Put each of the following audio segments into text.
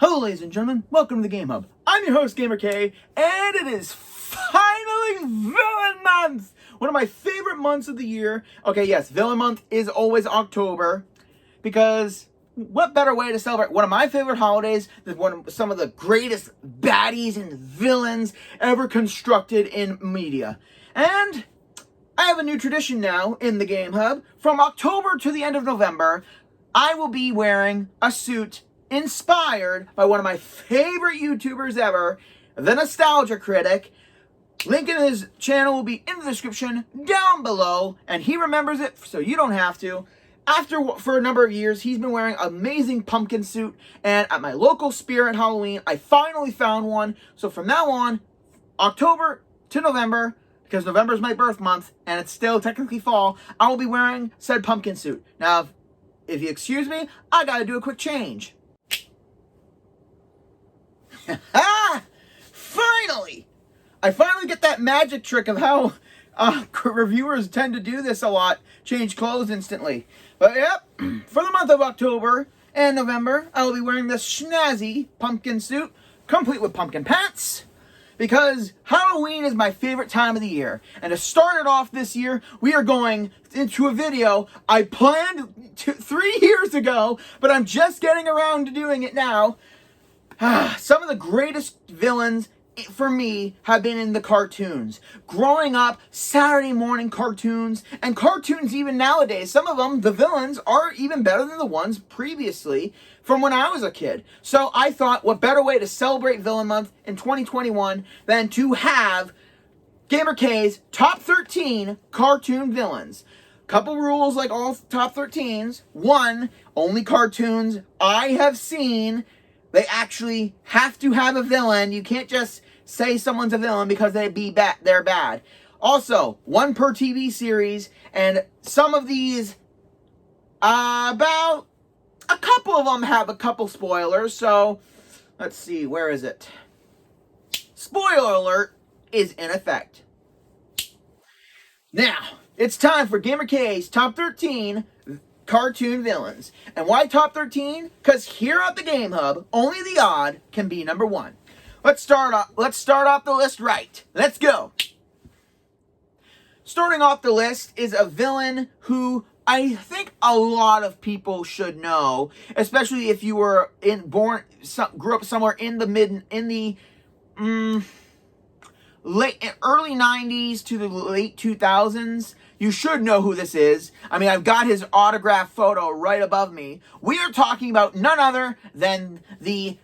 Hello ladies and gentlemen, welcome to the Game Hub. I'm your host Gamer K, and it is finally Villain Month! One of my favorite months of the year. Okay, yes, Villain Month is always October, because what better way to celebrate one of my favorite holidays than some of the greatest baddies and villains ever constructed in media. And I have a new tradition now in the Game Hub. From October to the end of November, I will be wearing a suit inspired by one of my favorite YouTubers ever, the Nostalgia Critic. Link in his channel will be in the description down below, and he remembers it so you don't have to. For a number of years, he's been wearing an amazing pumpkin suit, and at my local Spirit Halloween, I finally found one. So from now on, October to November, because November is my birth month, and it's still technically fall, I will be wearing said pumpkin suit. Now, if you excuse me, I gotta do a quick change. Finally! I finally get that magic trick of how reviewers tend to do this a lot. Change clothes instantly. But yep, for the month of October and November, I will be wearing this snazzy pumpkin suit, complete with pumpkin pants, because Halloween is my favorite time of the year. And to start it off this year, we are going into a video I planned 3 years ago, but I'm just getting around to doing it now. Some of the greatest villains for me have been in the cartoons. Growing up, Saturday morning cartoons, and cartoons even nowadays, some of them, the villains, are even better than the ones previously from when I was a kid. So I thought, what better way to celebrate Villain Month in 2021 than to have Gamer K's top 13 cartoon villains. Couple rules like all top 13s. One, only cartoons I have seen. They actually have to have a villain. You can't just say someone's a villain because they're bad. Also, one per TV series, and some of these, about a couple of them have a couple spoilers. So, let's see, where is it? Spoiler alert is in effect. Now, it's time for Gamer K's top 13 cartoon villains. And why top 13? Because here at the Game Hub, only the odd can be number one. Let's start off the list right. Let's go. Starting off the list is a villain who I think a lot of people should know, especially if you were grew up somewhere in the early 90s to the late 2000s. You should know who this is. I mean, I've got his autograph photo right above me. We are talking about none other than the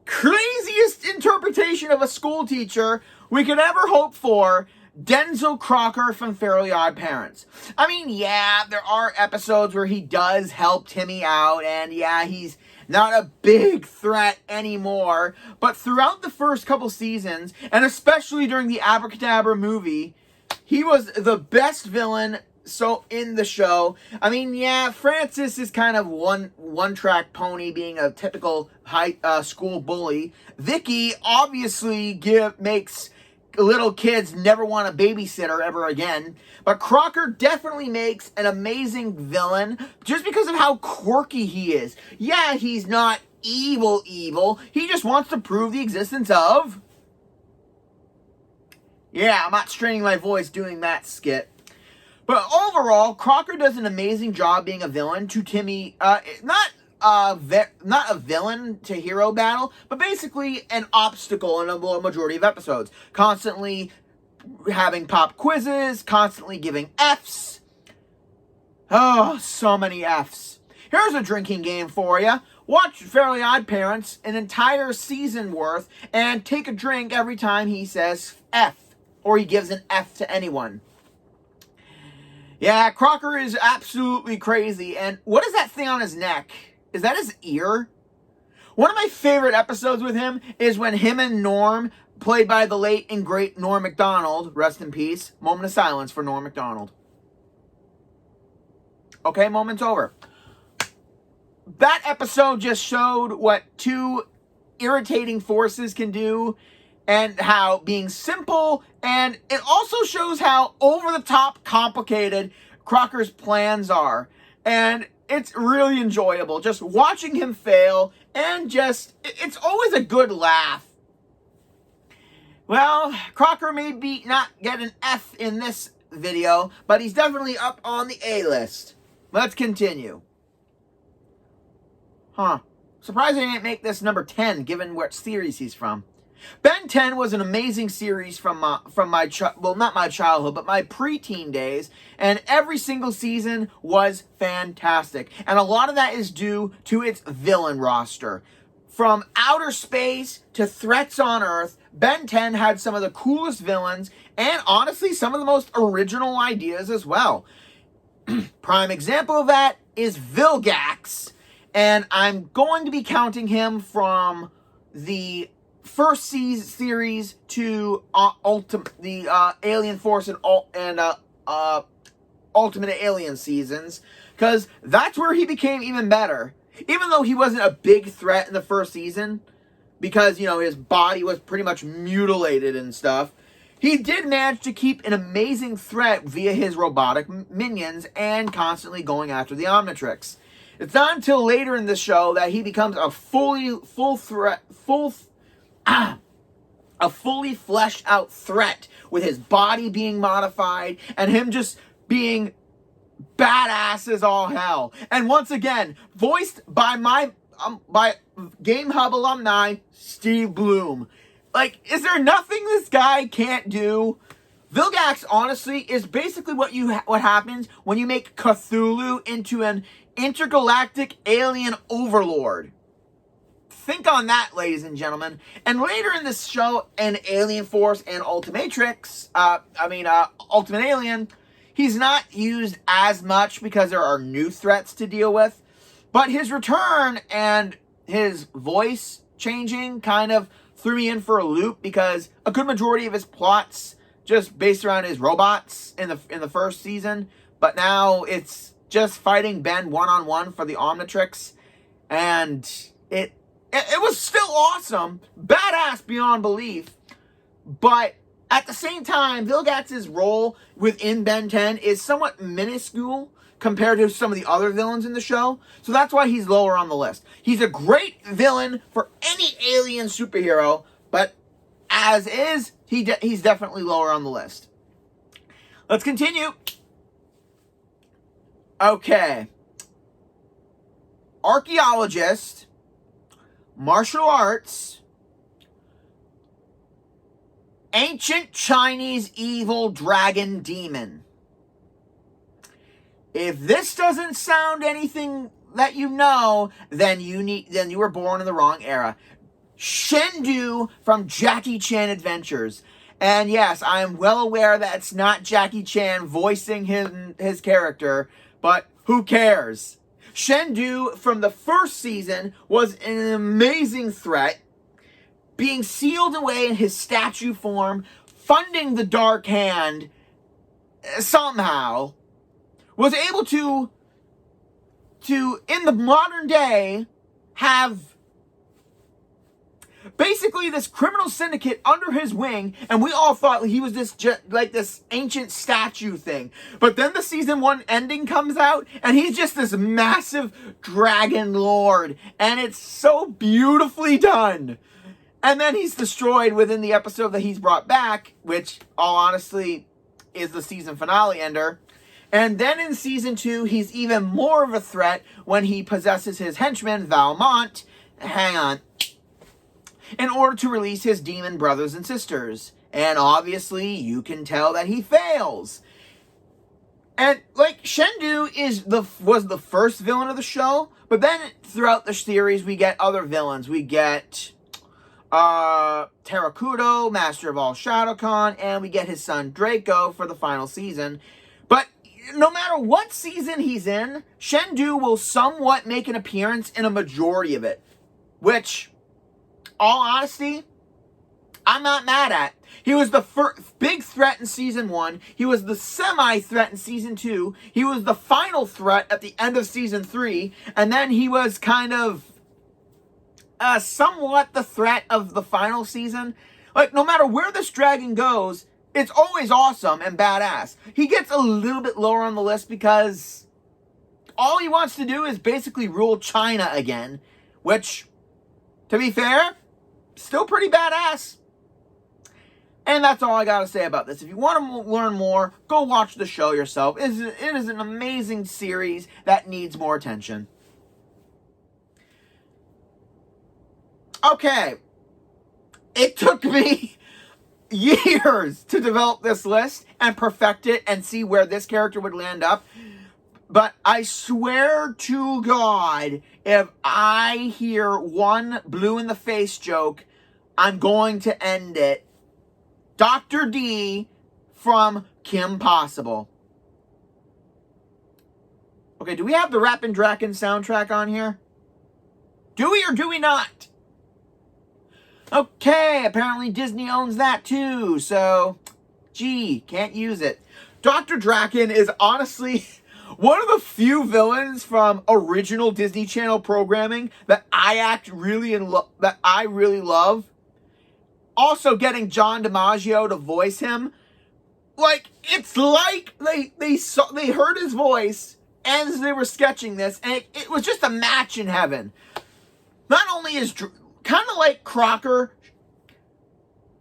craziest interpretation of a school teacher we could ever hope for, Denzel Crocker from Fairly Odd Parents. I mean, yeah, there are episodes where he does help Timmy out, and yeah, he's not a big threat anymore. But throughout the first couple seasons, and especially during the Abracadabra movie, he was the best villain in the show. I mean, yeah, Francis is kind of one-track pony, being a typical high school bully. Vicky obviously makes little kids never want a babysitter ever again. But Crocker definitely makes an amazing villain just because of how quirky he is. Yeah, he's not evil. He just wants to prove the existence of... Yeah, I'm not straining my voice doing that skit. But overall, Crocker does an amazing job being a villain to Timmy. Not a villain to hero battle, but basically an obstacle in a majority of episodes. Constantly having pop quizzes, constantly giving Fs. Oh, so many Fs. Here's a drinking game for you. Watch Fairly Odd Parents, an entire season worth, and take a drink every time he says F. Or he gives an F to anyone. Yeah, Crocker is absolutely crazy. And what is that thing on his neck? Is that his ear? One of my favorite episodes with him is when him and Norm, played by the late and great Norm Macdonald, rest in peace, moment of silence for Norm Macdonald. Okay, moment's over. That episode just showed what two irritating forces can do, and how being simple, and it also shows how over-the-top complicated Crocker's plans are. And it's really enjoyable just watching him fail, and just it's always a good laugh. Well, Crocker may be not get an F in this video, but he's definitely up on the A list. Let's continue. Surprised I didn't make this number 10, given what series he's from. Ben 10 was an amazing series from my not my childhood, but my preteen days, and every single season was fantastic. And a lot of that is due to its villain roster. From outer space to threats on Earth, Ben 10 had some of the coolest villains, and honestly, some of the most original ideas as well. Prime example of that is Vilgax, and I'm going to be counting him from the first series to the Alien Force and Ultimate Alien seasons, because that's where he became even better. Even though he wasn't a big threat in the first season, because, you know, his body was pretty much mutilated and stuff, he did manage to keep an amazing threat via his robotic minions and constantly going after the Omnitrix. It's not until later in the show that he becomes a fully fleshed out threat, with his body being modified and him just being badass as all hell. And once again, voiced by by Game Hub alumni Steve Bloom. Like, is there nothing this guy can't do? Vilgax, honestly, is basically what happens when you make Cthulhu into an intergalactic alien overlord. Think on that, ladies and gentlemen. And later in this show, in Alien Force and Ultimate Alien, he's not used as much because there are new threats to deal with. But his return and his voice changing kind of threw me in for a loop, because a good majority of his plots just based around his robots in the first season. But now it's just fighting Ben one-on-one for the Omnitrix. And it was still awesome. Badass beyond belief. But at the same time, Vilgax's role within Ben 10 is somewhat minuscule compared to some of the other villains in the show. So that's why he's lower on the list. He's a great villain for any alien superhero, but as is, he's definitely lower on the list. Let's continue. Okay. Archaeologist, martial arts, ancient Chinese evil dragon demon. If this doesn't sound anything that you know, then you were born in the wrong era. Shendu from Jackie Chan Adventures. And yes, I am well aware that it's not Jackie Chan voicing his character, but who cares? Shendu from the first season was an amazing threat, being sealed away in his statue form, funding the Dark Hand somehow, was able to in the modern day have basically this criminal syndicate under his wing, and we all thought he was this ancient statue thing. But then the season 1 ending comes out, and he's just this massive dragon lord, and it's so beautifully done. And then he's destroyed within the episode that he's brought back, which, all honestly, is the season finale ender. And then in season 2, he's even more of a threat when he possesses his henchman, Valmont, in order to release his demon brothers and sisters. And obviously, you can tell that he fails. And, Shendu was the first villain of the show, but then throughout the series, we get other villains. We get Terrakudo, Master of all Shadowcon, and we get his son Draco for the final season. But no matter what season he's in, Shendu will somewhat make an appearance in a majority of it. Which, all honesty, I'm not mad at. He was the first big threat in season 1. He was the semi-threat in season 2. He was the final threat at the end of season 3. And then he was kind of somewhat the threat of the final season. No matter where this dragon goes, it's always awesome and badass. He gets a little bit lower on the list because all he wants to do is basically rule China again, which, to be fair, still pretty badass. And that's all I gotta say about this. If you want to learn more, go watch the show yourself. It is an amazing series that needs more attention. Okay. It took me years to develop this list and perfect it and see where this character would land up. But I swear to God, if I hear one blue in the face joke, I'm going to end it. Dr. D from Kim Possible. Okay, do we have the Rappin' Draken soundtrack on here? Do we or do we not? Okay, apparently Disney owns that too, so, gee, can't use it. Dr. Draken is honestly one of the few villains from original Disney Channel programming that I really love. Also, getting John DiMaggio to voice him, like, it's like they heard his voice as they were sketching this, and it was just a match in heaven. Not only is kind of like Crocker,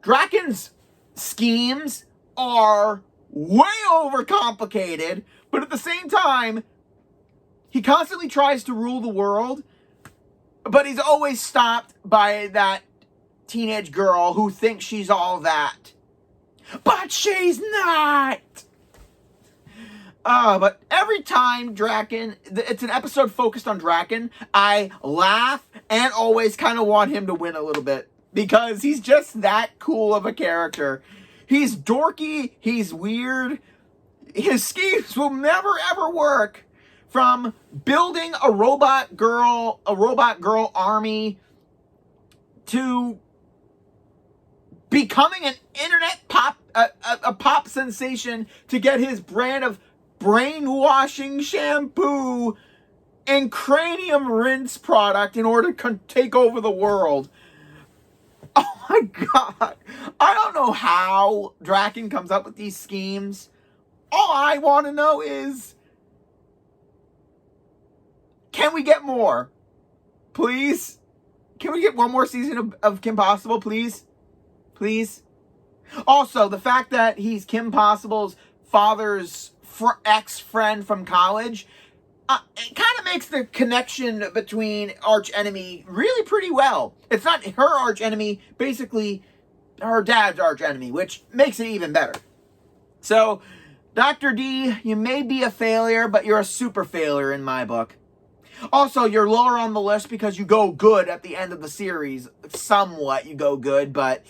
Draken's schemes are way overcomplicated, but at the same time, he constantly tries to rule the world, but he's always stopped by that teenage girl who thinks she's all that. But she's not! But every time Draken, it's an episode focused on Draken, I laugh and always kind of want him to win a little bit. Because he's just that cool of a character. He's dorky, he's weird. His schemes will never ever work. From building a robot girl army to becoming an internet pop sensation to get his brand of brainwashing shampoo and cranium rinse product in order to take over the world. Oh my God. I don't know how Draken comes up with these schemes. All I want to know is, can we get more? Please? Can we get one more season of Kim Possible, please? Please? Also, the fact that he's Kim Possible's father's ex-friend from college, it kind of makes the connection between arch enemy really pretty well. It's not her arch enemy, basically her dad's arch enemy, which makes it even better. So, Dr. D, you may be a failure, but you're a super failure in my book. Also, you're lower on the list because you go good at the end of the series. Somewhat you go good, but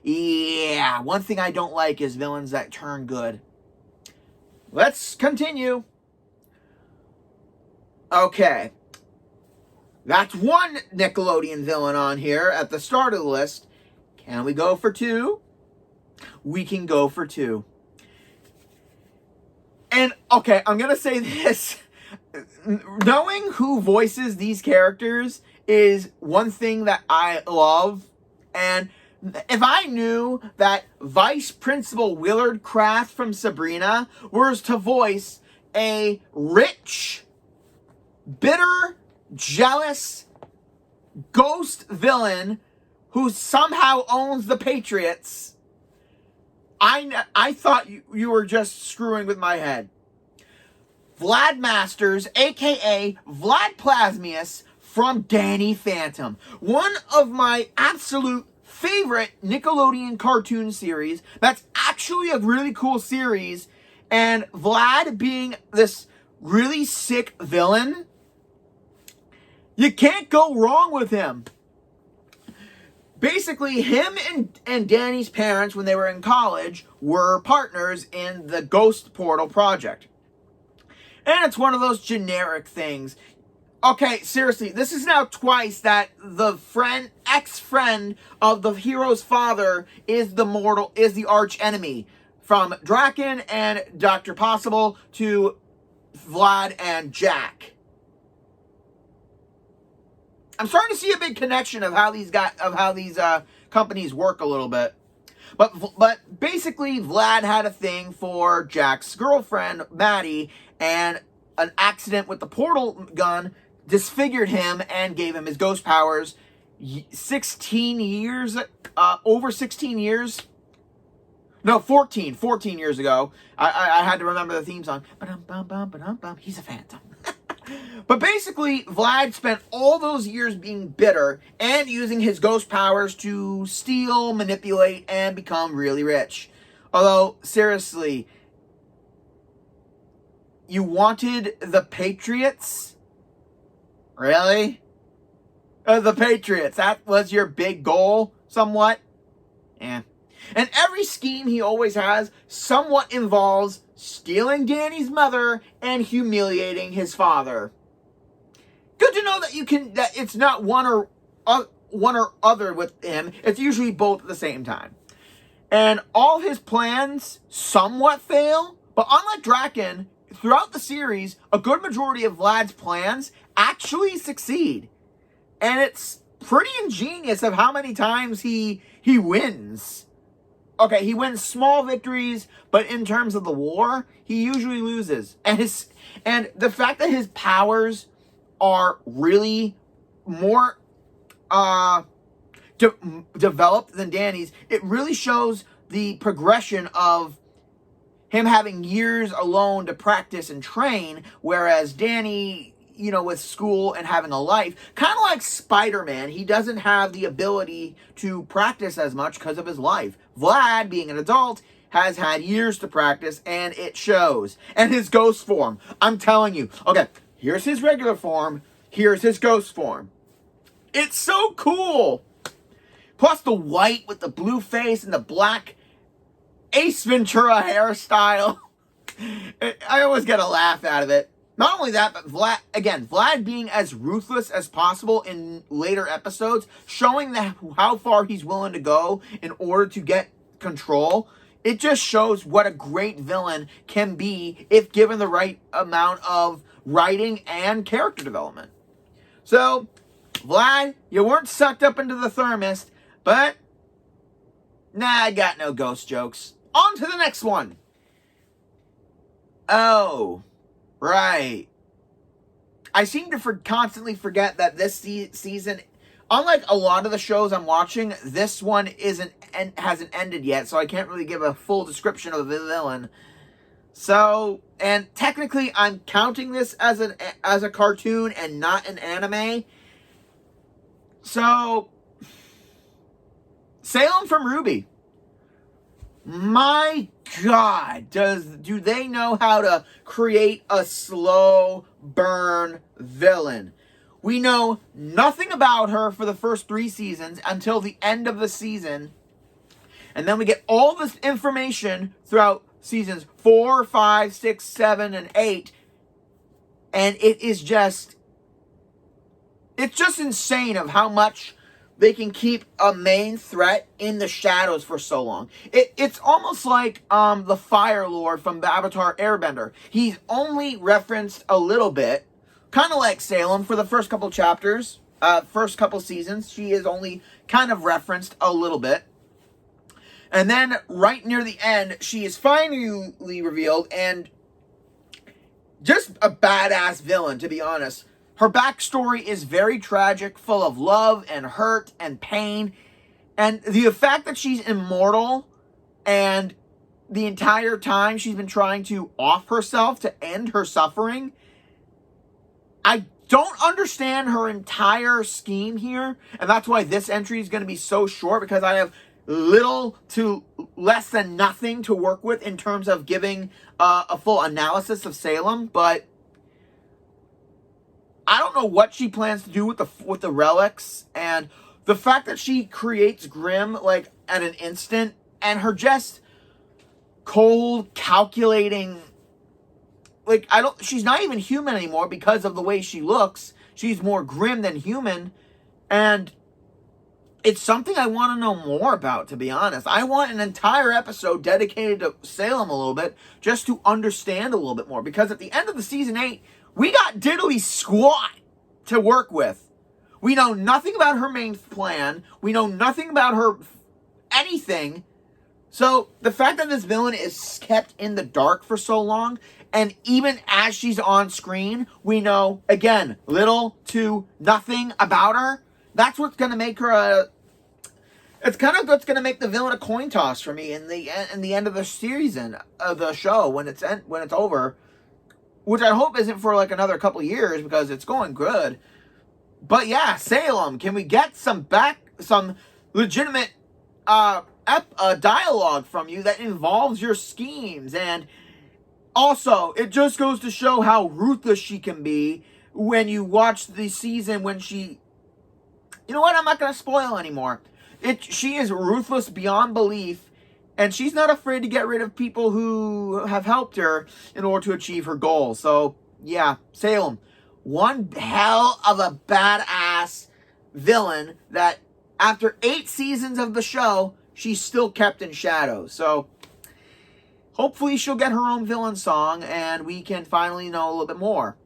yeah, one thing I don't like is villains that turn good. Let's continue. Okay. That's one Nickelodeon villain on here at the start of the list. Can we go for two? We can go for two. And, okay, I'm going to say this. Knowing who voices these characters is one thing that I love. And if I knew that Vice Principal Willard Kraft from Sabrina was to voice a rich, bitter, jealous, ghost villain who somehow owns the Patriots, I thought you were just screwing with my head. Vlad Masters, a.k.a. Vlad Plasmius from Danny Phantom. One of my absolute favorite Nickelodeon cartoon series. That's actually a really cool series. And Vlad being this really sick villain, you can't go wrong with him. Basically, him and Danny's parents, when they were in college, were partners in the Ghost Portal project. And it's one of those generic things. Okay, seriously, this is now twice that the ex-friend of the hero's father is the arch enemy. From Draken and Dr. Possible to Vlad and Jack. I'm starting to see a big connection of how these companies work a little bit. But basically, Vlad had a thing for Jack's girlfriend, Maddie, and an accident with the portal gun disfigured him and gave him his ghost powers 16 years, over 16 years. No, 14 years ago. I had to remember the theme song. He's a phantom. But basically, Vlad spent all those years being bitter and using his ghost powers to steal, manipulate, and become really rich. Although, seriously, you wanted the Patriots? Really? The Patriots, that was your big goal, somewhat? Yeah. And every scheme he always has somewhat involves stealing Danny's mother and humiliating his father. Good to know that it's not one or other with him. It's usually both at the same time. And all his plans somewhat fail, but unlike Draken, throughout the series, a good majority of Vlad's plans actually succeed. And it's pretty ingenious of how many times he wins. Okay, he wins small victories, but in terms of the war, he usually loses. And the fact that his powers are really more developed than Danny's, it really shows the progression of him having years alone to practice and train, whereas Danny, with school and having a life, kind of like Spider-Man, he doesn't have the ability to practice as much because of his life. Vlad, being an adult, has had years to practice, and it shows. And his ghost form, I'm telling you. Okay, here's his regular form. Here's his ghost form. It's so cool. Plus the white with the blue face and the black Ace Ventura hairstyle. I always get a laugh out of it. Not only that, but Vlad being as ruthless as possible in later episodes, showing how far he's willing to go in order to get control. It just shows what a great villain can be if given the right amount of writing and character development. So, Vlad, you weren't sucked up into the thermos, but I got no ghost jokes. On to the next one. Oh, right. I seem to constantly forget that this season, unlike a lot of the shows I'm watching, this one hasn't ended yet, so I can't really give a full description of the villain. So, and technically I'm counting this as a cartoon and not an anime. So, Salem from Ruby. My God, do they know how to create a slow burn villain? We know nothing about her for the first 3 seasons until the end of the season. And then we get all this information throughout seasons 4, 5, 6, 7, and 8. And it's just insane of how much they can keep a main threat in the shadows for so long. It's almost like the Fire Lord from Avatar Airbender. He's only referenced a little bit, kind of like Salem for the first couple chapters, first couple seasons. She is only kind of referenced a little bit. And then right near the end, she is finally revealed, and just a badass villain, to be honest. Her backstory is very tragic, full of love and hurt and pain. And the fact that she's immortal and the entire time she's been trying to off herself to end her suffering. I don't understand her entire scheme here. And that's why this entry is going to be so short, because I have little to less than nothing to work with in terms of giving a full analysis of Salem. But I don't know what she plans to do with the relics, and the fact that she creates Grimm like at an instant, and her just cold, calculating, like she's not even human anymore because of the way she looks. She's more Grimm than human, and it's something I want to know more about, to be honest. I want an entire episode dedicated to Salem a little bit, just to understand a little bit more, because at the end of the season 8, we got diddly squat to work with. We know nothing about her main plan. We know nothing about her anything. So the fact that this villain is kept in the dark for so long, and even as she's on screen, we know, again, little to nothing about her. That's what's going to make her it's kind of what's going to make the villain a coin toss for me in the end of the season of the show when it's over, which I hope isn't for like another couple years because it's going good. But yeah, Salem, can we get some legitimate dialogue from you that involves your schemes? And also, it just goes to show how ruthless she can be when you watch the season when she... You know what? I'm not going to spoil anymore. She is ruthless beyond belief, and she's not afraid to get rid of people who have helped her in order to achieve her goals. So, yeah, Salem, one hell of a badass villain that after 8 seasons of the show, she's still kept in shadow. So, hopefully she'll get her own villain song, and we can finally know a little bit more.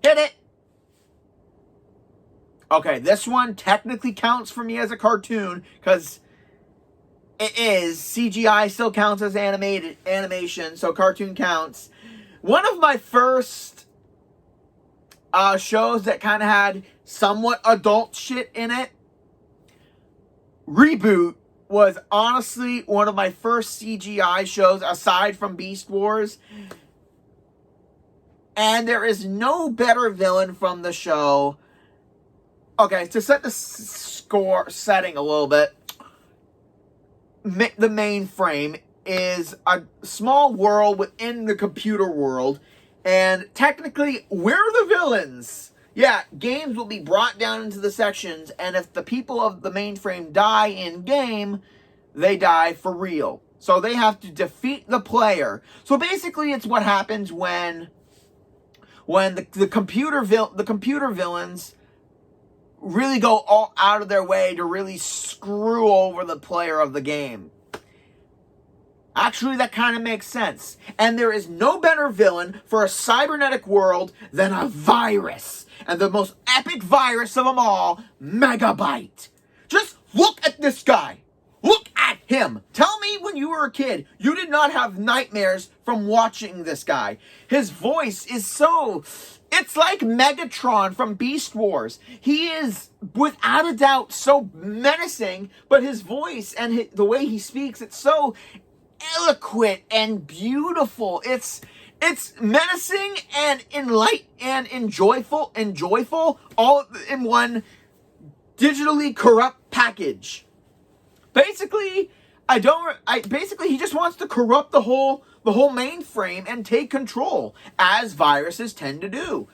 Hit it! Okay, this one technically counts for me as a cartoon, because it is. CGI still counts as animation, so cartoon counts. One of my first shows that kind of had somewhat adult shit in it, Reboot, was honestly one of my first CGI shows aside from Beast Wars. And there is no better villain from the show. Okay, to set the setting a little bit, the mainframe is a small world within the computer world, and technically, we're the villains. Yeah, games will be brought down into the sections, and if the people of the mainframe die in-game, they die for real. So they have to defeat the player. So basically, it's what happens when the computer villains really go all out of their way to really screw over the player of the game. Actually, that kind of makes sense. And there is no better villain for a cybernetic world than a virus. And the most epic virus of them all, Megabyte. Just look at this guy. Look at him. Tell me when you were a kid, you did not have nightmares from watching this guy. His voice is so... It's like Megatron from Beast Wars. He is, without a doubt, so menacing, but his voice and the way he speaks, it's so eloquent and beautiful. It's menacing and joyful, all in one digitally corrupt package. Basically, he just wants to corrupt the whole mainframe and take control, as viruses tend to do.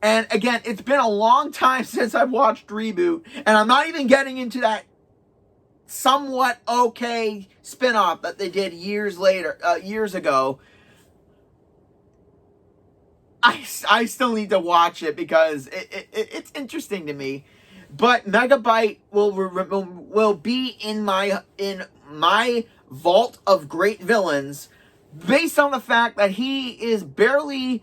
And again, it's been a long time since I've watched Reboot, and I'm not even getting into that somewhat okay spin-off that they did years ago. I still need to watch it because it's interesting to me. But Megabyte will be in my vault of great villains, based on the fact that he is barely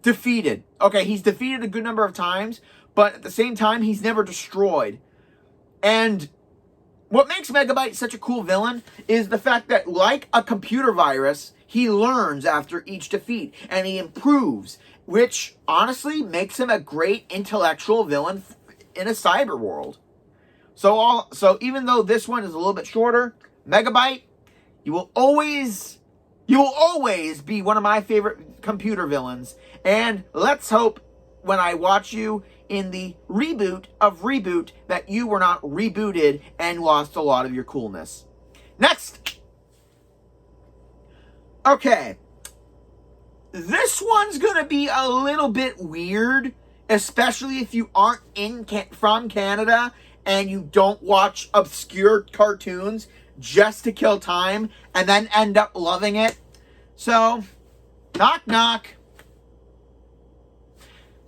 defeated. Okay, he's defeated a good number of times, but at the same time, he's never destroyed. And what makes Megabyte such a cool villain is the fact that, like a computer virus, he learns after each defeat, and he improves, which honestly makes him a great intellectual villain in a cyber world. So even though this one is a little bit shorter, Megabyte, you will always be one of my favorite computer villains. And let's hope when I watch you in the reboot of Reboot that you were not rebooted and lost a lot of your coolness. Next. Okay. This one's going to be a little bit weird, especially if you aren't from Canada and you don't watch obscure cartoons just to kill time and then end up loving it. So, knock knock.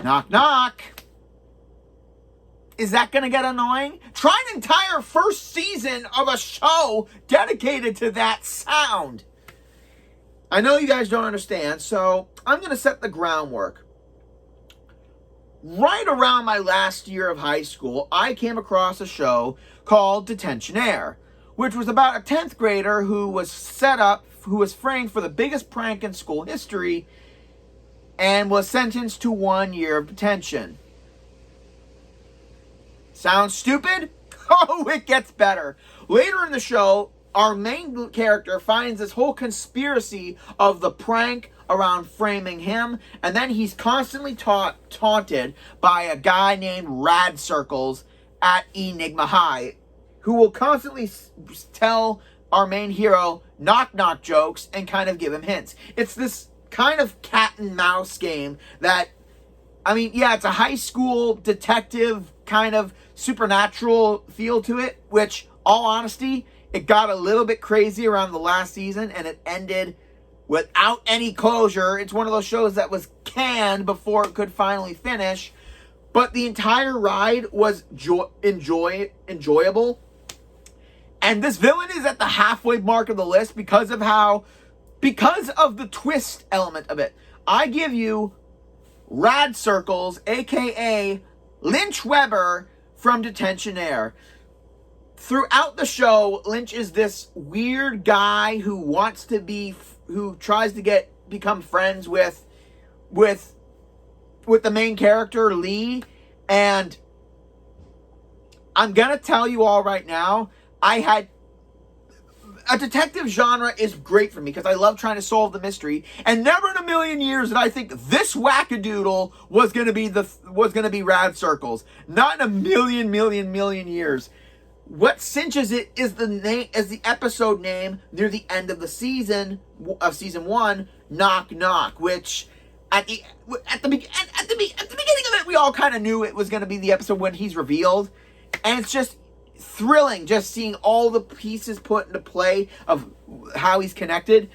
Knock knock. Is that going to get annoying? Try an entire first season of a show dedicated to that sound. I know you guys don't understand, so I'm going to set the groundwork. Right around my last year of high school, I came across a show called Detention Air, which was about a 10th grader who was framed for the biggest prank in school history and was sentenced to 1 year of detention. Sounds stupid? Oh, it gets better. Later in the show, our main character finds this whole conspiracy of the prank around framing him, and then he's constantly taunted by a guy named Rad Circles at Enigma High, who will constantly tell our main hero knock-knock jokes and kind of give him hints. It's this kind of cat and mouse game that, I mean, yeah, it's a high school detective kind of supernatural feel to it, which, all honesty, it got a little bit crazy around the last season, and it ended without any closure. It's one of those shows that was canned before it could finally finish, but the entire ride was enjoyable. And this villain is at the halfway mark of the list because of the twist element of it. I give you Rad Circles, aka Lynch Weber from Detention Air. Throughout the show, Lynch is this weird guy who tries to become friends with the main character, Lee. And I'm gonna tell you all right now, a detective genre is great for me because I love trying to solve the mystery, and never in a million years did I think this wackadoodle was gonna be Rad Circles. Not in a million years. What cinches it is the episode name near the end of the season of season 1, Knock Knock, which at the beginning of it we all kind of knew it was going to be the episode when he's revealed, and it's just thrilling just seeing all the pieces put into play of how he's connected.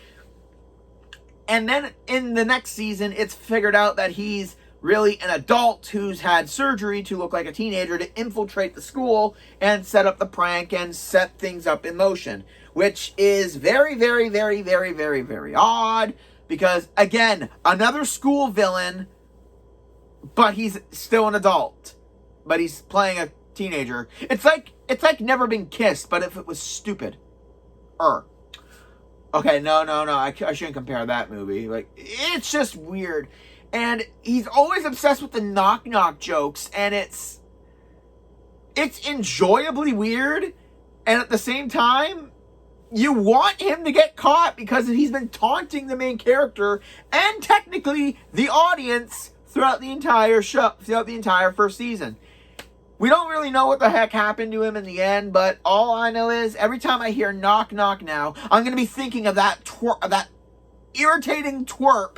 And then in the next season, it's figured out that he's really an adult who's had surgery to look like a teenager to infiltrate the school and set up the prank and set things up in motion, which is very, very, very, very, very, very odd because, again, another school villain, but he's still an adult, but he's playing a teenager. It's like Never Been Kissed, but if it was stupid. Okay, no, I shouldn't compare that movie. Like, it's just weird. And he's always obsessed with the knock-knock jokes, and it's enjoyably weird, and at the same time, you want him to get caught because he's been taunting the main character, and technically the audience, throughout the entire show, throughout the entire first season. We don't really know what the heck happened to him in the end, but all I know is, every time I hear knock knock now, I'm going to be thinking of that irritating twerp.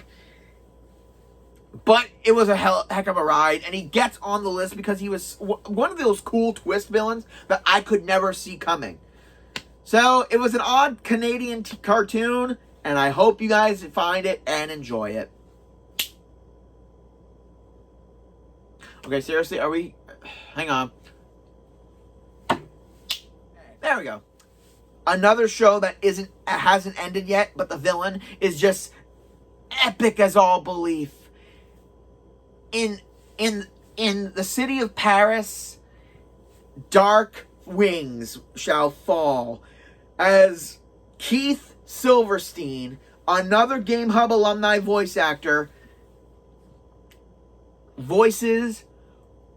But it was a heck of a ride, and he gets on the list because he was one of those cool twist villains that I could never see coming. So, it was an odd Canadian cartoon, and I hope you guys find it and enjoy it. Okay, seriously, are we... Hang on. There we go. Another show that hasn't ended yet, but the villain is just epic as all belief. In the city of Paris, dark wings shall fall as Keith Silverstein, another Game Hub alumni voice actor, voices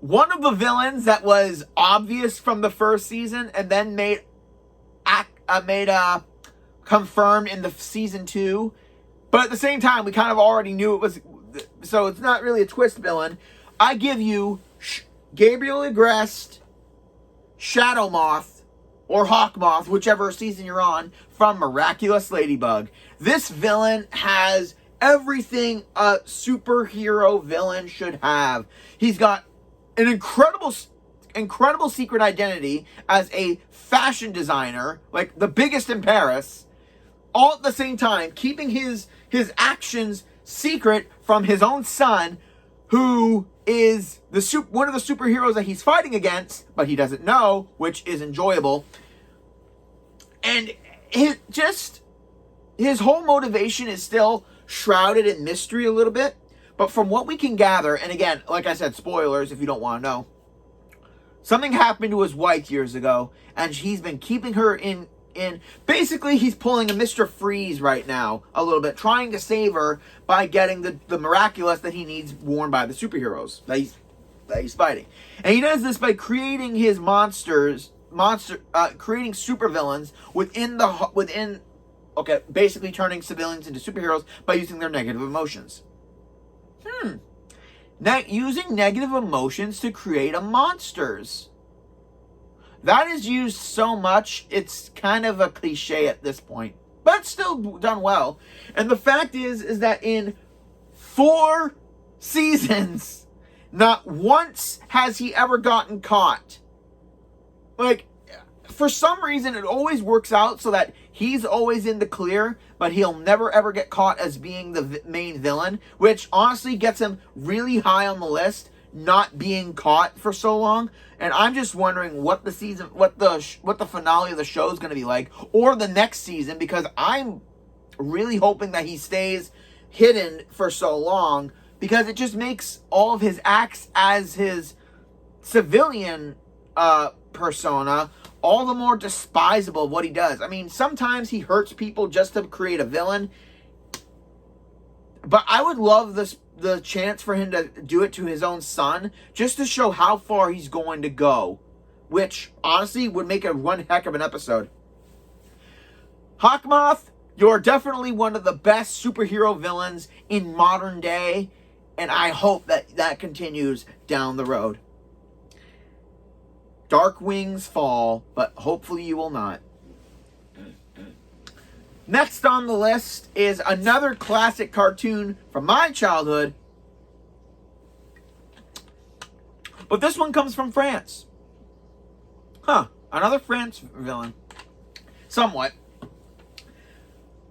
one of the villains that was obvious from the first season and then made confirmed in the season 2. But at the same time, we kind of already knew it was, so it's not really a twist villain. I give you Gabriel Agreste, Shadow Moth, or Hawk Moth, whichever season you're on, from Miraculous Ladybug. This villain has everything a superhero villain should have. He's got an incredible secret identity as a fashion designer, like the biggest in Paris, all at the same time keeping his actions secret from his own son, who is one of the superheroes that he's fighting against, but he doesn't know, which is enjoyable. And his whole motivation is still shrouded in mystery a little bit. But from what we can gather, and again, like I said, spoilers if you don't want to know, something happened to his wife years ago, and he's been keeping her in basically he's pulling a Mr. Freeze right now a little bit, trying to save her by getting the miraculous that he needs worn by the superheroes that he's fighting. And he does this by creating his creating supervillains basically turning civilians into superheroes by using their negative emotions. Now, using negative emotions to create monsters. That is used so much, it's kind of a cliche at this point. But it's still done well. And the fact is that in 4 seasons, not once has he ever gotten caught. Like, for some reason, it always works out so that he's always in the clear, but he'll never ever get caught as being the main villain, which honestly gets him really high on the list, not being caught for so long. And I'm just wondering what the finale of the show is going to be like, or the next season, because I'm really hoping that he stays hidden for so long, because it just makes all of his acts as his civilian persona all the more despisable of what he does. I mean, sometimes he hurts people just to create a villain, but I would love the chance for him to do it to his own son, just to show how far he's going to go, which honestly would make it one heck of an episode. Hawkmoth, you're definitely one of the best superhero villains in modern day, and I hope that continues down the road. Dark wings fall, but hopefully you will not. Next on the list is another classic cartoon from my childhood, but this one comes from France. Another France villain. Somewhat.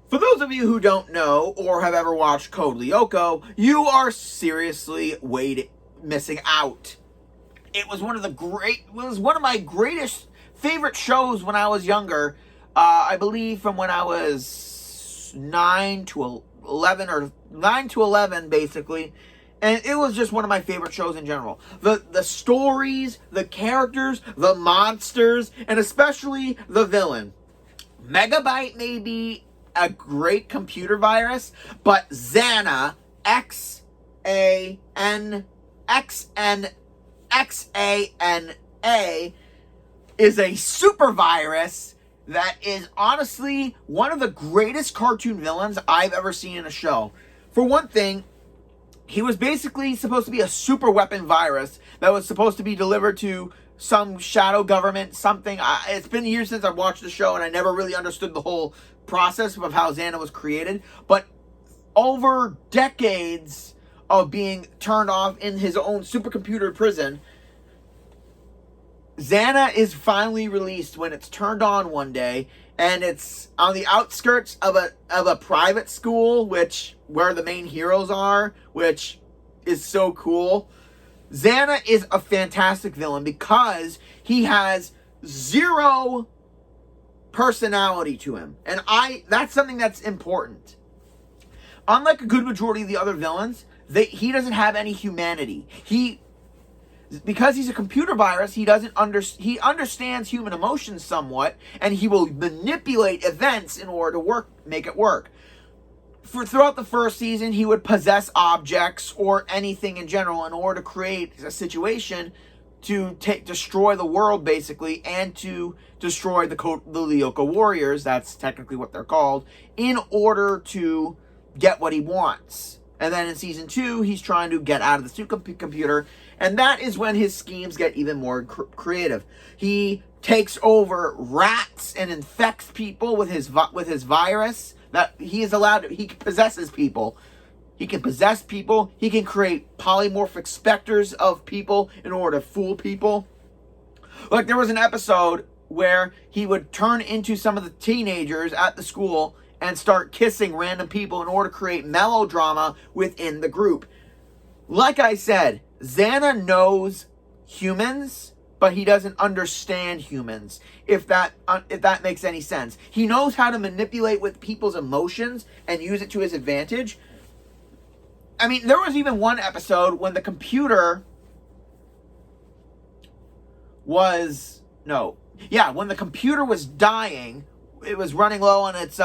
For those of you who don't know or have ever watched Code Lyoko, you are seriously missing out. It was one of my greatest favorite shows when I was younger. I believe from when I was 9 to 11 basically. And it was just one of my favorite shows in general. The stories, the characters, the monsters, and especially the villain. Megabyte may be a great computer virus, but Xana, XANA, is a super virus that is honestly one of the greatest cartoon villains I've ever seen in a show. For one thing, he was basically supposed to be a super weapon virus that was supposed to be delivered to some shadow government, something. It's been years since I've watched the show, and I never really understood the whole process of how Xana was created. But over decades of being turned off in his own supercomputer prison, Xana is finally released when it's turned on one day, and it's on the outskirts of a private school, where the main heroes are, which is so cool. Xana is a fantastic villain because he has 0 personality to him, and that's something that's important. Unlike a good majority of the other villains, he doesn't have any humanity. Because he's a computer virus, he understands human emotions somewhat, and he will manipulate events in order to make it work. Throughout the first season, he would possess objects or anything in general in order to create a situation to destroy the world, basically, and to destroy the Lyoko Warriors, that's technically what they're called, in order to get what he wants. And then in season 2, he's trying to get out of the supercomputer, and that is when his schemes get even more creative. He takes over rats and infects people with his virus. That he possesses people. He can possess people. He can create polymorphic specters of people in order to fool people. Like, there was an episode where he would turn into some of the teenagers at the school and start kissing random people in order to create melodrama within the group. Like I said, Xana knows humans, but he doesn't understand humans, if that makes any sense. He knows how to manipulate with people's emotions and use it to his advantage. I mean, there was even one episode when the computer was dying, it was running low on its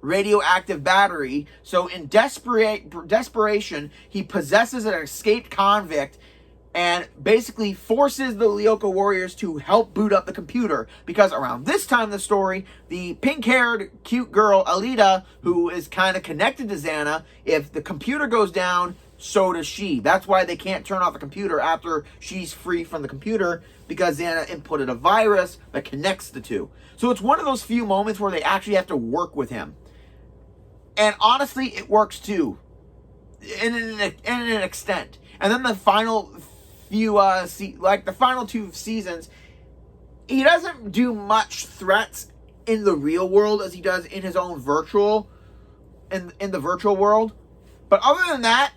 radioactive battery. So in desperation, he possesses an escaped convict and basically forces the Lyoko warriors to help boot up the computer. Because around this time in the story, the pink-haired, cute girl, Alita, who is kind of connected to Xana, if the computer goes down, so does she. That's why they can't turn off the computer after she's free from the computer, because Xana inputted a virus that connects the two. So it's one of those few moments where they actually have to work with him. And honestly, it works too. In an extent. And then the final few, the final 2 seasons, he doesn't do much threats in the real world as he does in his own virtual, in the virtual world. But other than that,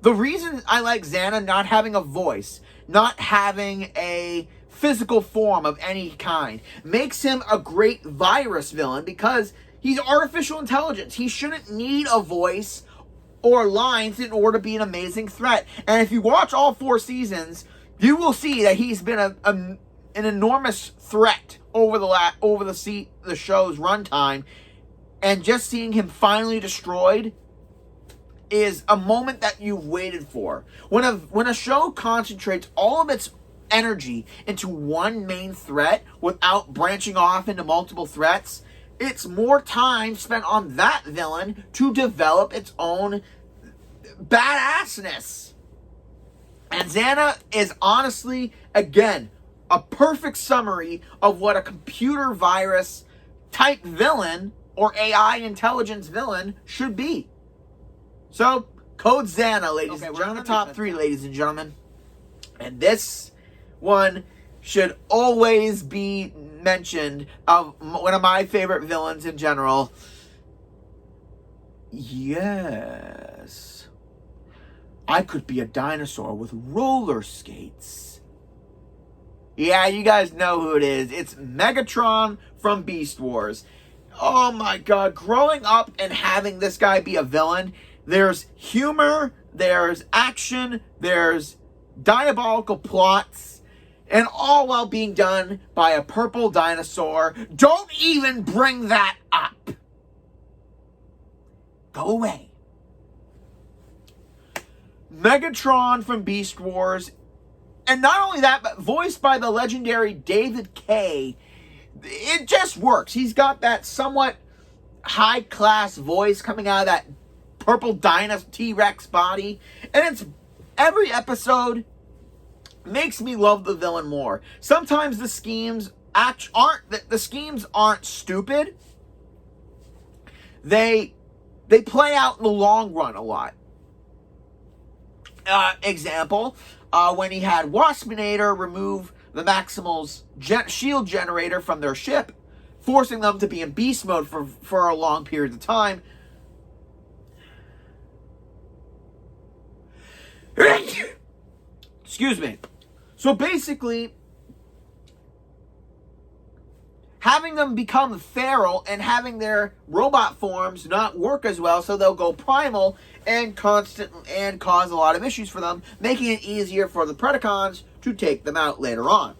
the reason I like Xana not having a voice, not having a physical form of any kind, makes him a great virus villain, because he's artificial intelligence. He shouldn't need a voice or lines in order to be an amazing threat. And if you watch all 4 seasons, you will see that he's been an enormous threat over the show's runtime. And just seeing him finally destroyed is a moment that you've waited for. When a show concentrates all of its energy into one main threat without branching off into multiple threats, it's more time spent on that villain to develop its own badassness. And Xana is honestly, again, a perfect summary of what a computer virus type villain or AI intelligence villain should be. So, Code Xana, ladies and gentlemen. We're on the top 3, ladies and gentlemen. And this one should always be mentioned of one of my favorite villains in general. Yes. I could be a dinosaur with roller skates. Yeah, you guys know who it is. It's Megatron from Beast Wars. Oh my god, growing up and having this guy be a villain, there's humor, there's action, there's diabolical plots, and all while being done by a purple dinosaur. Don't even bring that up. Go away. Megatron from Beast Wars, and not only that, but voiced by the legendary David Kaye. It just works. He's got that somewhat high-class voice coming out of that purple dinosaur T-Rex body, and it's every episode makes me love the villain more. Sometimes the schemes aren't stupid. They play out in the long run a lot. Example, when he had Waspinator remove the Maximal's shield generator from their ship, forcing them to be in beast mode for a long period of time. Excuse me. So basically, having them become feral and having their robot forms not work as well, so they'll go primal and cause a lot of issues for them, making it easier for the Predacons to take them out later on.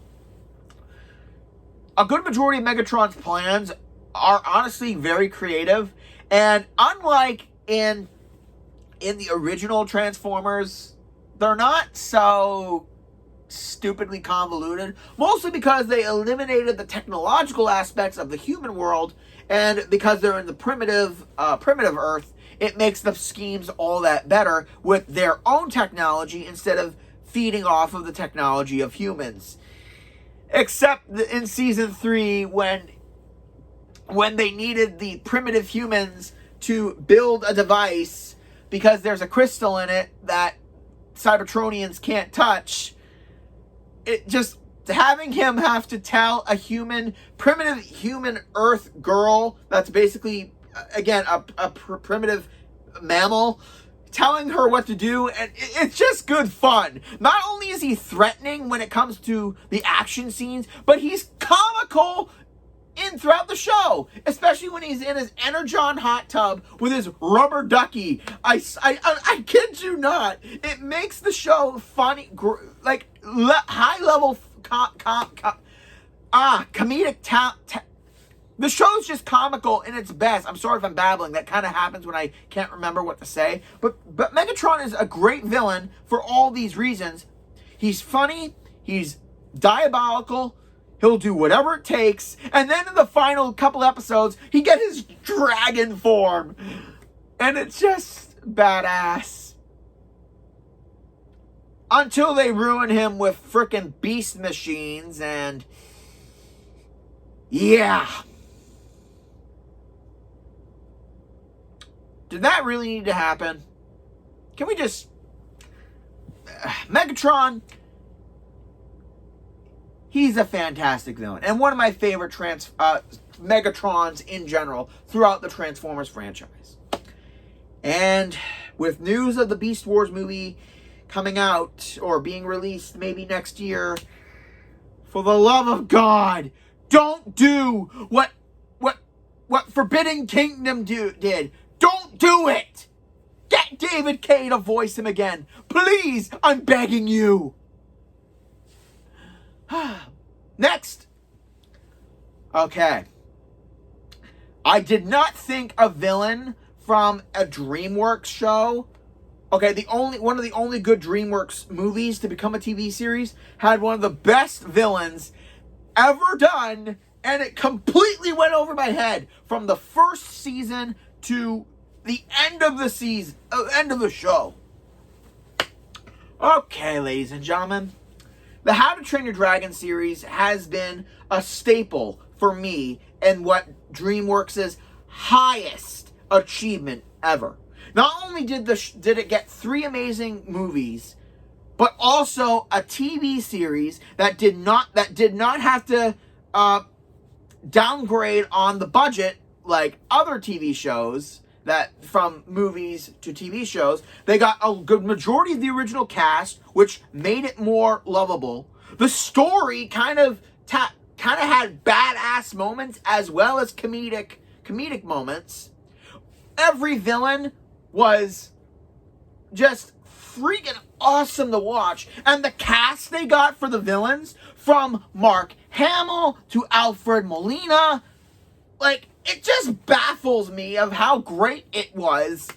A good majority of Megatron's plans are honestly very creative, and unlike in the original Transformers, they're not so stupidly convoluted, mostly because they eliminated the technological aspects of the human world, and because they're in the primitive Earth, it makes the schemes all that better with their own technology instead of feeding off of the technology of humans. Except in season 3, when they needed the primitive humans to build a device because there's a crystal in it that Cybertronians can't touch. It just, having him have to tell a primitive human Earth girl that's basically, again, a primitive mammal, telling her what to do, and it's just good fun. Not only is he threatening when it comes to the action scenes, but he's comical throughout the show, especially when he's in his Energon hot tub with his rubber ducky. I kid you not, it makes the show funny, like high level comedic The show's just comical in its best. I'm sorry if I'm babbling. That kind of happens when I can't remember what to say. But Megatron is a great villain for all these reasons. He's funny. He's diabolical. He'll do whatever it takes. And then in the final couple episodes, he gets his dragon form. And it's just badass. Until they ruin him with frickin' beast machines and... yeah. Did that really need to happen? Can we just... Megatron... he's a fantastic villain. And one of my favorite Megatrons in general throughout the Transformers franchise. And with news of the Beast Wars movie coming out or being released maybe next year, for the love of God, don't do what Forbidden Kingdom did. Don't do it! Get David Kaye to voice him again. Please, I'm begging you. Next. Okay. I did not think a villain from a DreamWorks show. Okay, one of the only good DreamWorks movies to become a TV series had one of the best villains ever done, and it completely went over my head from the first season to the end of the season, end of the show. Okay, ladies and gentlemen, the How to Train Your Dragon series has been a staple for me and what DreamWorks' highest achievement ever. Not only did it get 3 amazing movies, but also a TV series that did not have to downgrade on the budget like other TV shows. That from movies to TV shows, they got a good majority of the original cast, which made it more lovable. The story kind of had badass moments as well as comedic moments. Every villain was just freaking awesome to watch, and the cast they got for the villains, from Mark Hamill to Alfred Molina, like, it just baffles me of how great it was.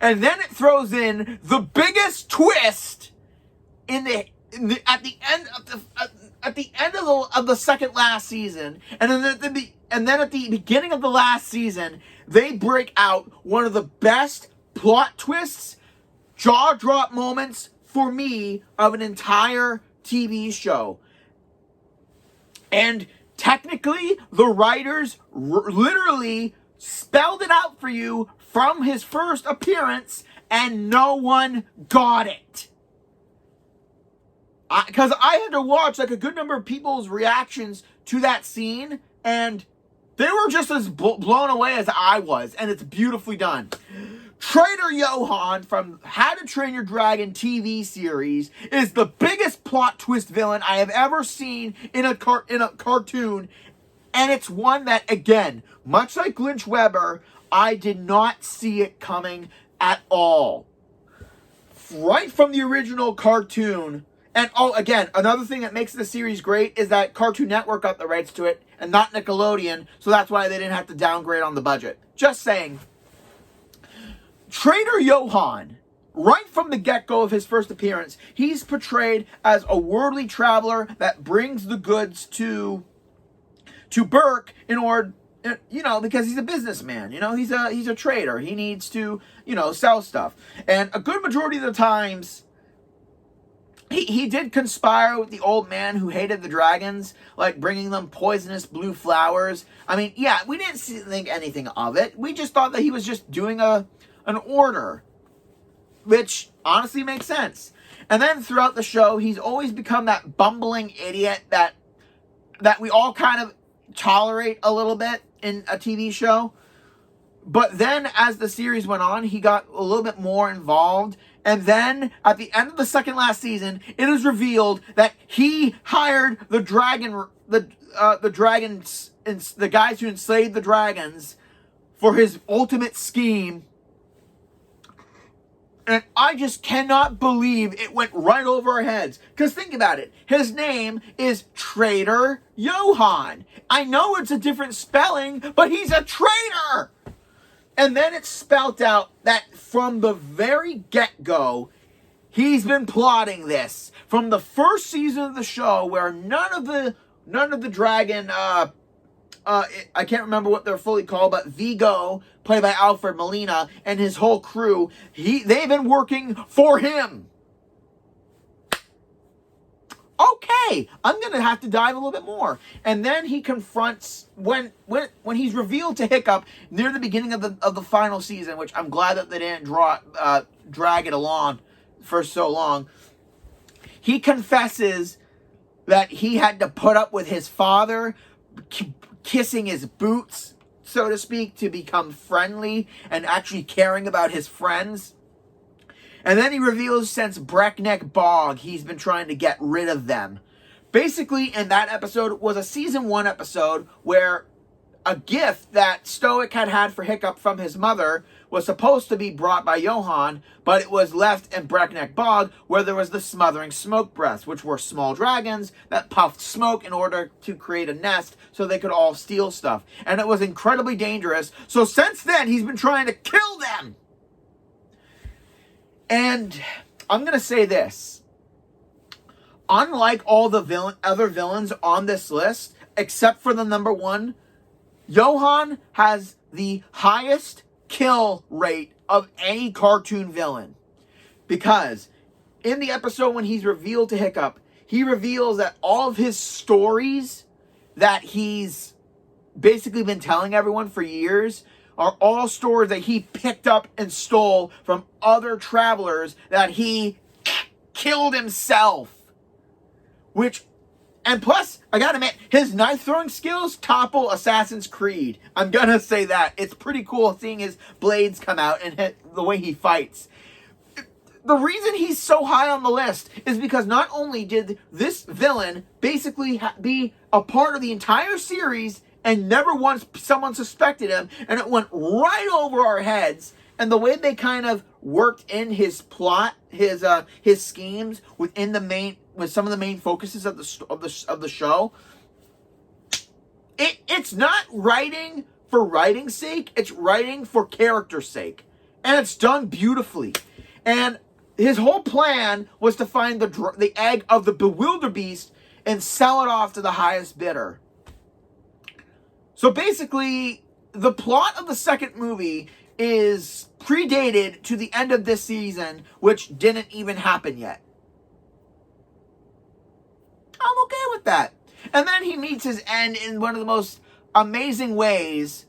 And then it throws in the biggest twist at the end of the second last season, and then at the beginning of the last season, they break out one of the best plot twists, jaw drop moments for me of an entire TV show. And technically, the writers literally spelled it out for you from his first appearance, and no one got it. Because I had to watch like a good number of people's reactions to that scene, and they were just as blown away as I was, and it's beautifully done. Traitor Johann from How to Train Your Dragon TV series is the biggest plot twist villain I have ever seen in a cartoon, and it's one that, again, much like Lynch Weber, I did not see it coming at all. Right from the original cartoon, and again, another thing that makes the series great is that Cartoon Network got the rights to it, and not Nickelodeon, so that's why they didn't have to downgrade on the budget. Just saying. Traitor Johann, right from the get-go of his first appearance, he's portrayed as a worldly traveler that brings the goods to Burke in order, because he's a businessman. He's a trader. He needs to, sell stuff. And a good majority of the times, he did conspire with the old man who hated the dragons, like bringing them poisonous blue flowers. I mean, yeah, we didn't think anything of it. We just thought that he was just doing an order, which honestly makes sense. And then throughout the show, he's always become that bumbling idiot that we all kind of tolerate a little bit in a TV show. But then as the series went on, he got a little bit more involved. And then at the end of the second last season, it is revealed that he hired the dragons, the guys who enslaved the dragons, for his ultimate scheme And I just cannot believe it went right over our heads. Because think about it. His name is Traitor Johann. I know it's a different spelling, but he's a traitor. And then it's spelt out that from the very get-go, he's been plotting this. From the first season of the show, where none of the dragon, I can't remember what they're fully called, but Viggo, played by Alfred Molina, and his whole crew, they've been working for him. Okay, I'm going to have to dive a little bit more. And then he confronts, when he's revealed to Hiccup near the beginning of the final season, which I'm glad that they didn't drag it along for so long, he confesses that he had to put up with his father kissing his boots, so to speak, to become friendly and actually caring about his friends. And then he reveals since Breakneck Bog, he's been trying to get rid of them. Basically, in that episode was a season 1 episode where a gift that Stoic had for Hiccup from his mother was supposed to be brought by Johann, but it was left in Breakneck Bog where there was the smothering smoke breaths, which were small dragons that puffed smoke in order to create a nest so they could all steal stuff. And it was incredibly dangerous. So since then, he's been trying to kill them. And I'm going to say this. Unlike all the other villains on this list, except for the number 1, Johann has the highest kill rate of any cartoon villain. Because in the episode when he's revealed to Hiccup, he reveals that all of his stories that he's basically been telling everyone for years are all stories that he picked up and stole from other travelers that he killed himself. And plus, I gotta admit, his knife throwing skills topple Assassin's Creed. I'm gonna say that. It's pretty cool seeing his blades come out and the way he fights. The reason he's so high on the list is because not only did this villain basically be a part of the entire series and never once someone suspected him, and it went right over our heads, and the way they kind of worked in his plot, his schemes within with some of the main focuses of the show. It's not writing for writing's sake, it's writing for character's sake. And it's done beautifully. And his whole plan was to find the egg of the Bewilderbeast and sell it off to the highest bidder. So basically, the plot of the second movie is predated to the end of this season, which didn't even happen yet. I'm okay with that. And then he meets his end in one of the most amazing ways.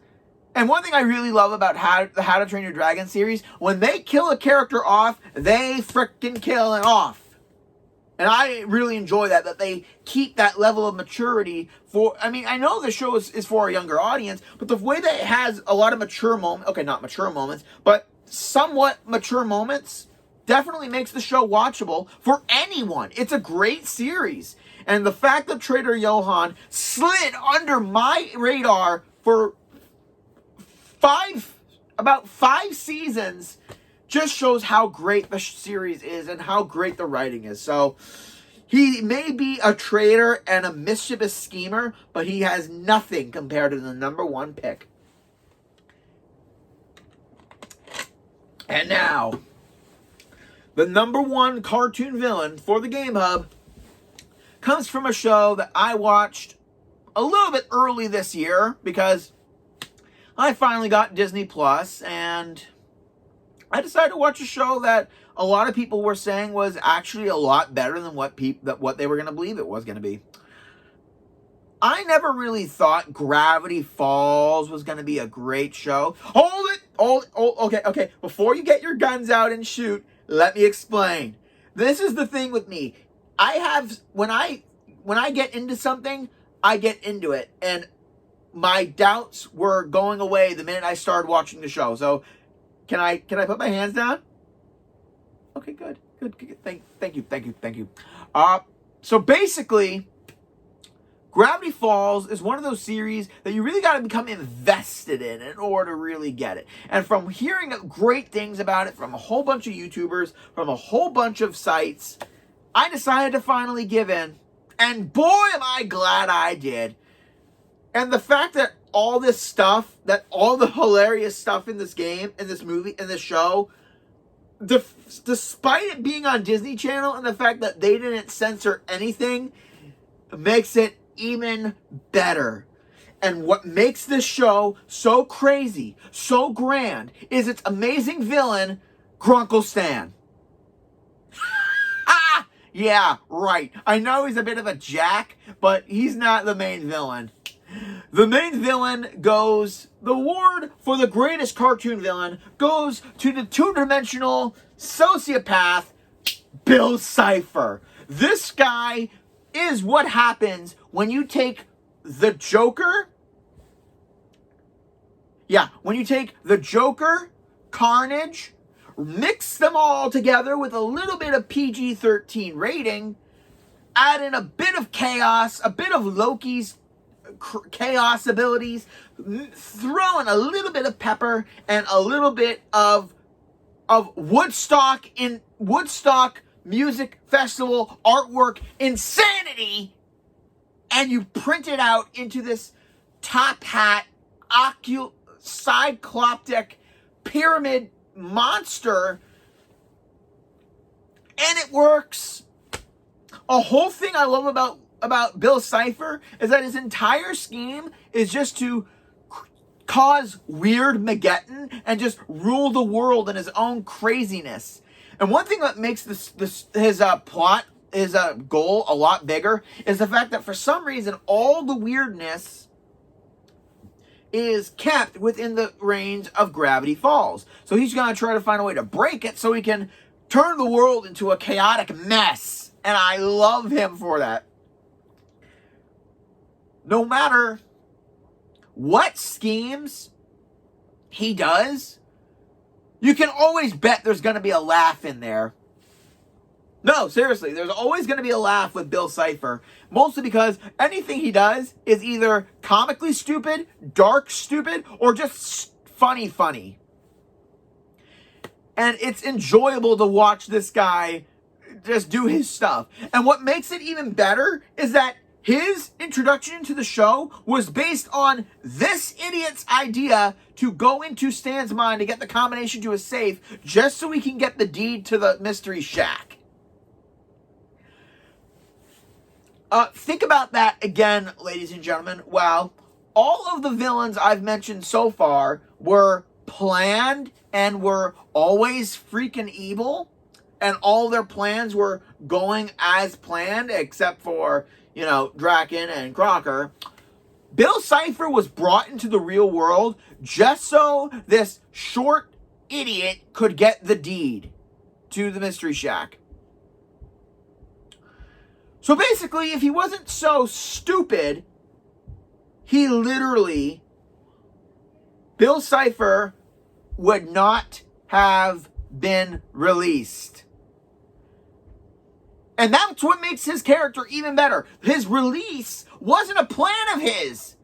And one thing I really love about the How to Train Your Dragon series, when they kill a character off, they frickin' kill it off. And I really enjoy that they keep that level of maturity I know the show is for a younger audience, but the way that it has a lot of mature moments, okay, not mature moments, but somewhat mature moments, definitely makes the show watchable for anyone. It's a great series. And the fact that Traitor Johann slid under my radar for about five seasons just shows how great the series is and how great the writing is. So he may be a traitor and a mischievous schemer, but he has nothing compared to the number 1 pick. And now, the number 1 cartoon villain for the Game Hub comes from a show that I watched a little bit early this year because I finally got Disney Plus, and I decided to watch a show that a lot of people were saying was actually a lot better than what they were going to believe it was going to be. I never really thought Gravity Falls was going to be a great show. Hold it! Okay. Before you get your guns out and shoot, let me explain. This is the thing with me. When I get into something, I get into it. And my doubts were going away the minute I started watching the show. So, can I put my hands down? Okay, good. Thank you. So basically, Gravity Falls is one of those series that you really got to become invested in order to really get it. And from hearing great things about it from a whole bunch of YouTubers, from a whole bunch of sites, I decided to finally give in. And boy, am I glad I did. And the fact that all this stuff, that all the hilarious stuff in this game, in this movie, in this show, despite it being on Disney Channel and the fact that they didn't censor anything, makes it even better. And what makes this show so crazy, so grand, is its amazing villain, Grunkle Stan. Yeah, right. I know he's a bit of a jack, but he's not the main villain. The main villain goes, the award for the greatest cartoon villain goes to the two-dimensional sociopath, Bill Cipher. This guy is what happens when you take the Joker. Yeah, when you take the Joker, Carnage, mix them all together with a little bit of PG-13 rating, add in a bit of chaos, a bit of Loki's chaos abilities, throw in a little bit of pepper and a little bit of Woodstock Music Festival artwork insanity, and you print it out into this top hat, cycloptic pyramid monster, and it works. A whole thing I love about Bill Cipher is that his entire scheme is just to cause weird Mageddon and just rule the world in his own craziness. And one thing that makes his plot, his goal a lot bigger is the fact that for some reason all the weirdness is kept within the range of Gravity Falls. So he's going to try to find a way to break it so he can turn the world into a chaotic mess. And I love him for that. No matter what schemes he does, you can always bet there's going to be a laugh in there. No, seriously, there's always going to be a laugh with Bill Cipher. Mostly because anything he does is either comically stupid, dark stupid, or just funny. And it's enjoyable to watch this guy just do his stuff. And what makes it even better is that his introduction to the show was based on this idiot's idea to go into Stan's mind to get the combination to a safe just so he can get the deed to the mystery shack. Think about that again, ladies and gentlemen. Wow, all of the villains I've mentioned so far were planned and were always freaking evil, and all their plans were going as planned, except for, Draken and Crocker. Bill Cipher was brought into the real world just so this short idiot could get the deed to the mystery shack. So basically, if he wasn't so stupid, Bill Cipher would not have been released. And that's what makes his character even better. His release wasn't a plan of his.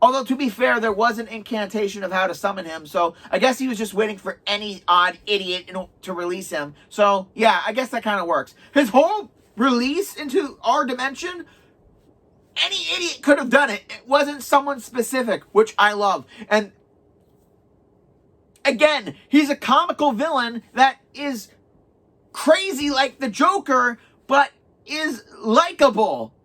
Although, to be fair, there was an incantation of how to summon him. So, I guess he was just waiting for any odd idiot to release him. So, yeah, I guess that kind of works. His whole release into our dimension, any idiot could have done it. It wasn't someone specific, which I love. And, again, he's a comical villain that is crazy like the Joker, but is likable.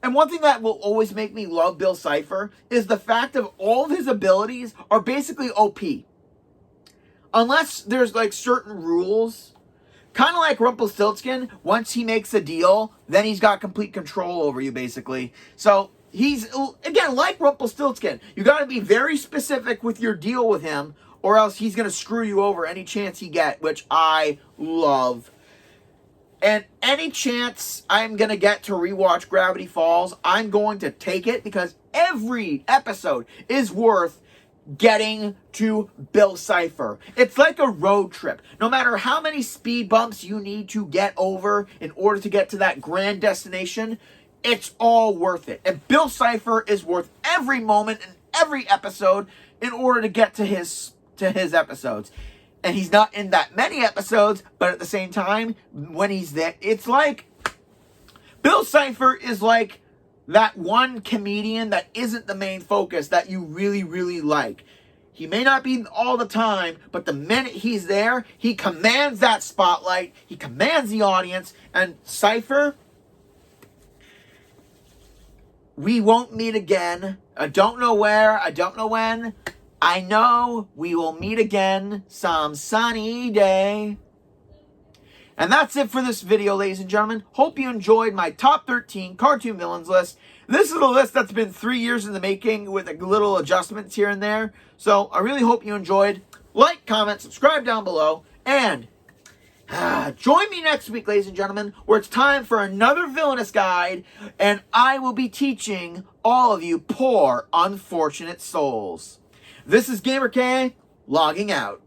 And one thing that will always make me love Bill Cipher is the fact of all of his abilities are basically OP. Unless there's certain rules. Kind of like Rumpelstiltskin, once he makes a deal, then he's got complete control over you, basically. So, he's, again, like Rumpelstiltskin. You got to be very specific with your deal with him, or else he's going to screw you over any chance he get, which I love. And any chance I'm going to get to rewatch Gravity Falls, I'm going to take it, because every episode is worth getting to Bill Cipher. It's like a road trip. No matter how many speed bumps you need to get over in order to get to that grand destination, it's all worth it. And Bill Cipher is worth every moment and every episode in order to get to his episodes. And he's not in that many episodes, but at the same time, when he's there, it's like Bill Cipher is like that one comedian that isn't the main focus that you really, really like. He may not be all the time, but the minute he's there, he commands that spotlight, he commands the audience, and Cipher, we won't meet again. I don't know where, I don't know when. I know we will meet again some sunny day. And that's it for this video, ladies and gentlemen. Hope you enjoyed my top 13 cartoon villains list. This is a list that's been 3 years in the making with a little adjustments here and there. So I really hope you enjoyed. Like, comment, subscribe down below. And join me next week, ladies and gentlemen, where it's time for another villainous guide. And I will be teaching all of you poor, unfortunate souls. This is Gamer K, logging out.